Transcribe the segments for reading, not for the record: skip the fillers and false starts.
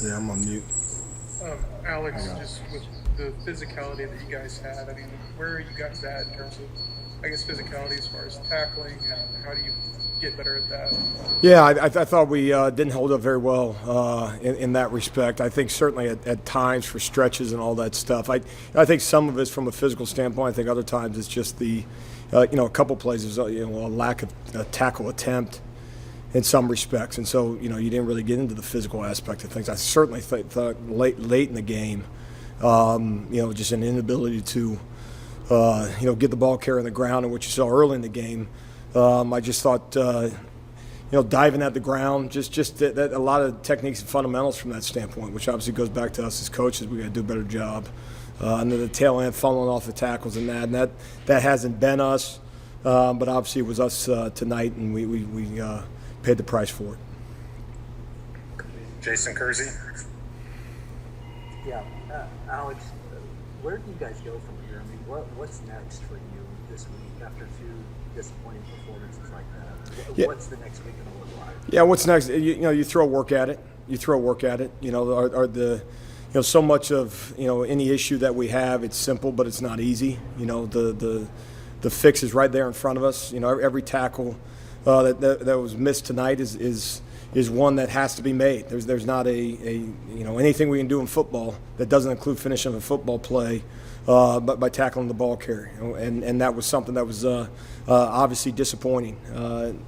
Yeah, I'm on mute. Alex, just with the physicality that you guys had, I mean, where are you guys at in terms of, I guess, physicality as far as tackling, and how do you get better at that? Yeah, I thought we didn't hold up very well in that respect. I think certainly at times for stretches and all that stuff. I think some of it's from a physical standpoint. I think other times it's just the, a couple places, a lack of tackle attempt in some respects. And so, you didn't really get into the physical aspect of things. I certainly thought late in the game, just an inability to, get the ball carrier on the ground, and what you saw early in the game. I just thought, diving at the ground, just that a lot of techniques and fundamentals from that standpoint, which obviously goes back to us as coaches. We got to do a better job. And then the tail end funneling off the tackles and that hasn't been us, but obviously it was us tonight, and we paid the price for it. Jason Kersey. Yeah, Alex, where do you guys go from here? I mean, what's next for you this week after two disappointing performances like that? Yeah. What's the next week going to look like? Yeah, what's next? You throw work at it. So much of any issue that we have, it's simple, but it's not easy. The fix is right there in front of us. Every tackle that was missed tonight is one that has to be made. There's not anything we can do in football that doesn't include finishing a football play, but by tackling the ball carrier. And that was something that was obviously disappointing.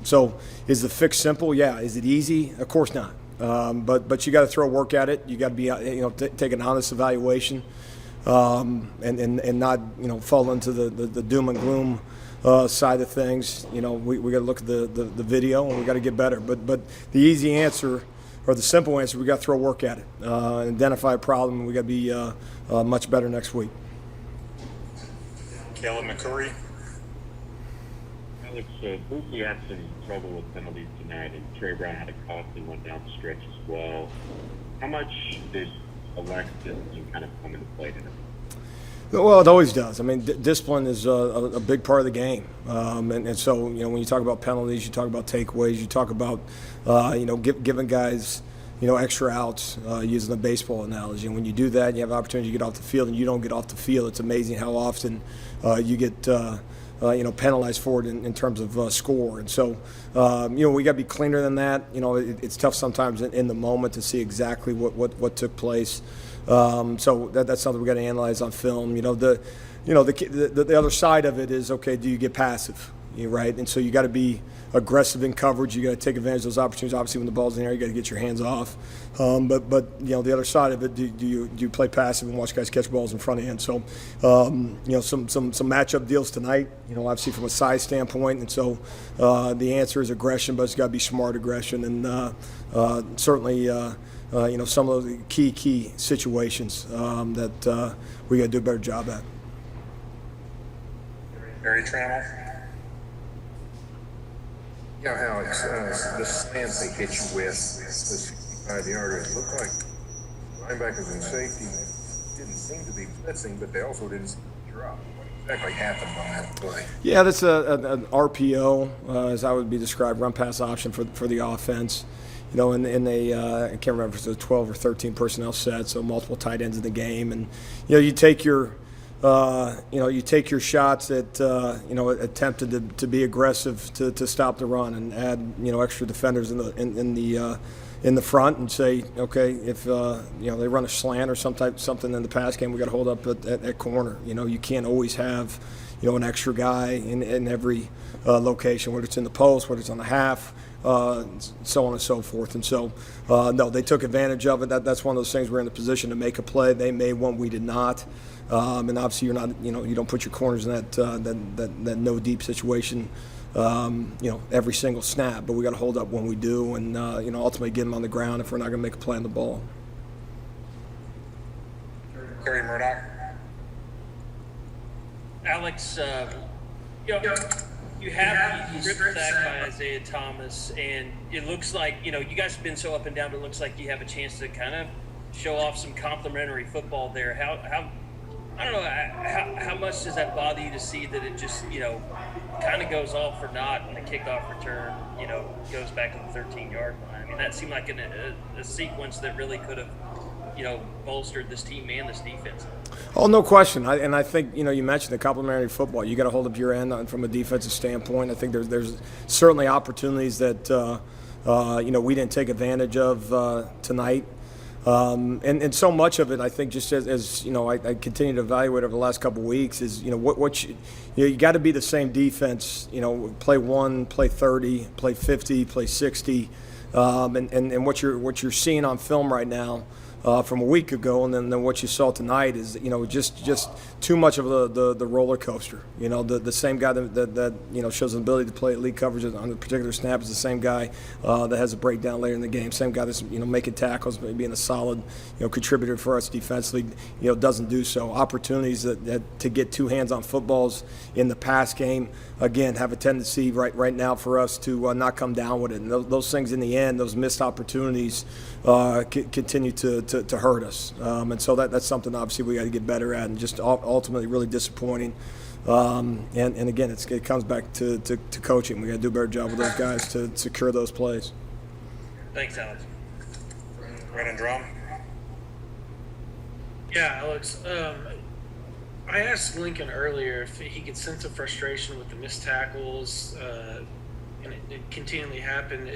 So is the fix simple? Yeah. Is it easy? Of course not. But you got to throw work at it. You got to be take an honest evaluation, and not fall into the doom and gloom side of things. We got to look at the video, and we got to get better. But the easy answer, or the simple answer, we got to throw work at it, identify a problem, and we got to be much better next week. Caleb McCurry. Alex, Boosie had some trouble with penalties tonight, and Trey Brown had a costly one down the stretch as well. How much did Alex discipline kind of come into play tonight? Well, it always does. I mean, discipline is a big part of the game, and so when you talk about penalties, you talk about takeaways, you talk about giving guys extra outs, using the baseball analogy. And when you do that, you have an opportunity to get off the field, and you don't get off the field. It's amazing how often you get penalized for it in terms of score. And so we got to be cleaner than that. It's tough sometimes in the moment to see exactly what took place. So that's something we got to analyze on film. The other side of it is, okay, do you get passive? Right? And so you got to be aggressive in coverage. You got to take advantage of those opportunities. Obviously, when the ball's in the air, you got to get your hands off. But the other side of it, do you play passive and watch guys catch balls in front of you? And so some matchup deals tonight. Obviously from a size standpoint. And so the answer is aggression, but it's got to be smart aggression, and certainly some of those key situations that we got to do a better job at. Barry Trammell. Yeah, Alex, the slant they hit you with, the 65-yarder, it looked like linebackers and safety didn't seem to be blitzing, but they also didn't seem to drop. What exactly happened on that play? Yeah, that's an RPO, as I would be described, run pass option for the offense. In I can't remember if it was a 12 or 13 personnel set, so multiple tight ends in the game, and you take your shots at attempted to be aggressive to stop the run and add extra defenders in the front, and say, okay, if they run a slant or something in the pass game, we got to hold up at corner. You can't always have an extra guy in every location, whether it's in the post, whether it's on the half. So on and so forth. And so, no, they took advantage of it. That's one of those things. We're in the position to make a play. They made one. We did not. And obviously, you're not. You don't put your corners in that no deep situation. Every single snap. But we got to hold up when we do, and ultimately get them on the ground if we're not going to make a play on the ball. Kerry Murdoch. Alex, you have the strip sack by Isaiah Thomas, and it looks like, you guys have been so up and down, but it looks like you have a chance to kind of show off some complimentary football there. I don't know, how much does that bother you to see that it just, kind of goes all for naught and the kickoff return, goes back to the 13-yard line? I mean, that seemed like a sequence that really could have, bolstered this team and this defense. Oh, no question. I think, you mentioned the complementary football. You got to hold up your end from a defensive standpoint. I think there's certainly opportunities that, we didn't take advantage of tonight. And so much of it, I think, just as I continue to evaluate over the last couple of weeks is, what you got to be the same defense, play 1, play 30, play 50, play 60. And what you're seeing on film right now from a week ago, and then what you saw tonight is just too much of the roller coaster. The same guy that shows an ability to play elite coverage on a particular snap is the same guy that has a breakdown later in the game. Same guy that's making tackles, being a solid contributor for us defensively. Doesn't do so. Opportunities that to get two hands on footballs in the pass game again have a tendency right now for us to not come down with it. And those things in the end, those missed opportunities, continue to hurt us. And so that's something obviously we got to get better at, and just ultimately really disappointing. And again, it comes back to coaching. We got to do a better job with those guys to secure those plays. Thanks, Alex. Brandon Drum. Yeah, Alex. I asked Lincoln earlier if he could sense a frustration with the missed tackles, and it continually happened.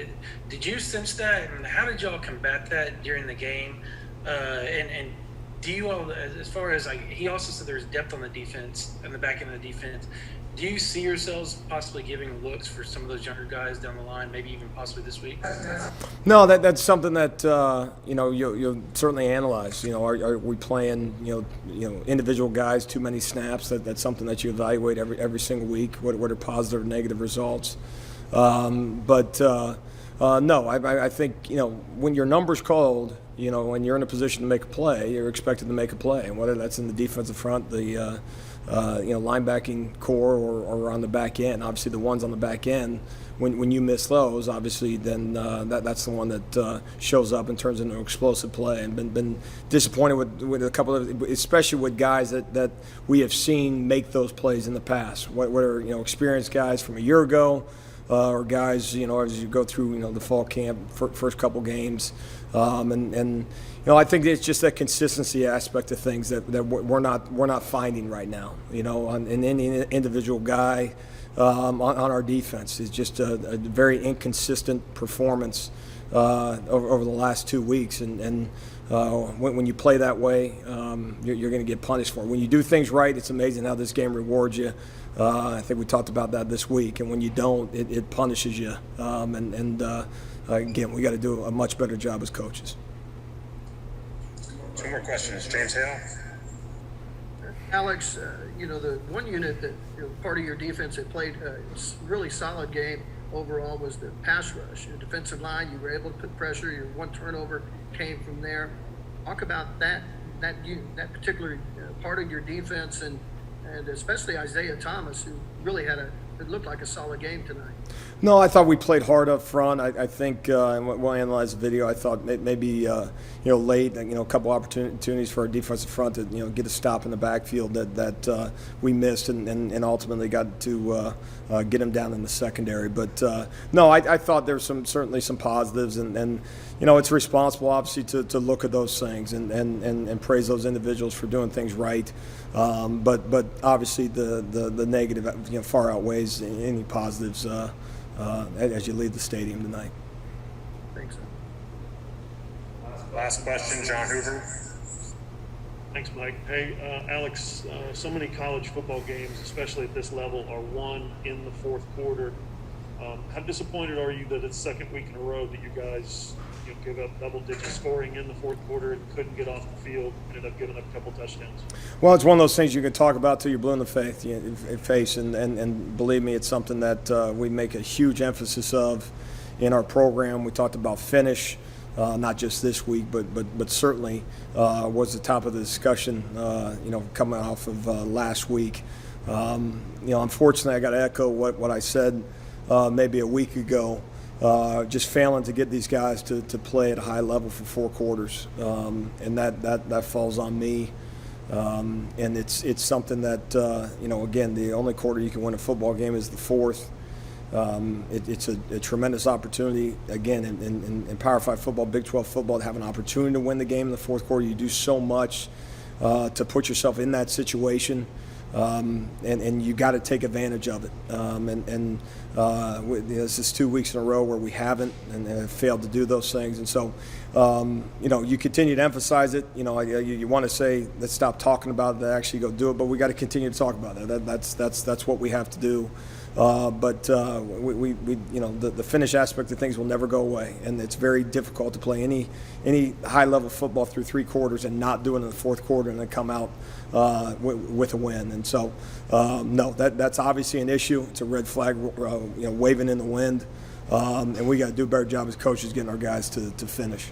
Did you sense that, and how did y'all combat that during the game? And do you all, as far as he also said there's depth on the defense, on the back end of the defense. Do you see yourselves possibly giving looks for some of those younger guys down the line, maybe even possibly this week? No, that's something that you'll certainly analyze. Are we playing individual guys too many snaps? That's something that you evaluate every single week. What are positive or negative results? No, I think when your number's called, when you're in a position to make a play, you're expected to make a play, and whether that's in the defensive front, the linebacking core or on the back end. Obviously, the ones on the back end, when you miss those, obviously, then that's the one that shows up and turns into an explosive play. And been disappointed with a couple of, especially with guys that we have seen make those plays in the past. Whether experienced guys from a year ago, or guys as you go through the fall camp first couple games, and I think it's just that consistency aspect of things that we're not finding right now. In any individual guy on our defense is just a very inconsistent performance over the last 2 weeks, and when you play that way, you're going to get punished for it. When you do things right, it's amazing how this game rewards you. I think we talked about that this week, and when you don't, it punishes you. Again, we got to do a much better job as coaches. 2 more questions. James Hale. Alex, the one unit that part of your defense that played a really solid game overall was the pass rush. Your defensive line, you were able to put pressure. Your one turnover came from there. Talk about that particular part of your defense, and especially Isaiah Thomas, who really it looked like a solid game tonight. No, I thought we played hard up front. I think, and when I analyzed the video, I thought maybe late, a couple opportunities for our defensive front to get a stop in the backfield that we missed, and ultimately got to get him down in the secondary. But no, I thought there was certainly some positives, and it's responsible obviously to look at those things and praise those individuals for doing things right. But obviously the negative far outweighs any positives as you leave the stadium tonight. Thanks. Last question, John Hoover. Thanks, Mike. Hey, Alex, so many college football games, especially at this level, are won in the fourth quarter. How disappointed are you that it's second week in a row that you guys give up double-digit scoring in the fourth quarter and couldn't get off the field, ended up giving up a couple touchdowns? Well, it's one of those things you can talk about till you're blue in the face, and believe me, it's something that we make a huge emphasis of in our program. We talked about finish, not just this week, but certainly was the top of the discussion, coming off of last week. Unfortunately, I got to echo what I said maybe a week ago. Just failing to get these guys to play at a high level for 4 quarters, and that falls on me. And it's something that again, the only quarter you can win a football game is the fourth, It's a tremendous opportunity, again, in Power 5 football, Big 12 football, to have an opportunity to win the game in the fourth quarter. You do so much to put yourself in that situation, and you got to take advantage of it. This is 2 weeks in a row where we haven't and have failed to do those things. And so, you continue to emphasize it. You want to say, let's stop talking about it, to actually go do it, but we got to continue to talk about it. That's what we have to do. But the finish aspect of things will never go away, and it's very difficult to play any high level football through 3 quarters and not do it in the fourth quarter and then come out with a win. And so, no, that's obviously an issue. It's a red flag, waving in the wind, and we got to do a better job as coaches getting our guys to finish.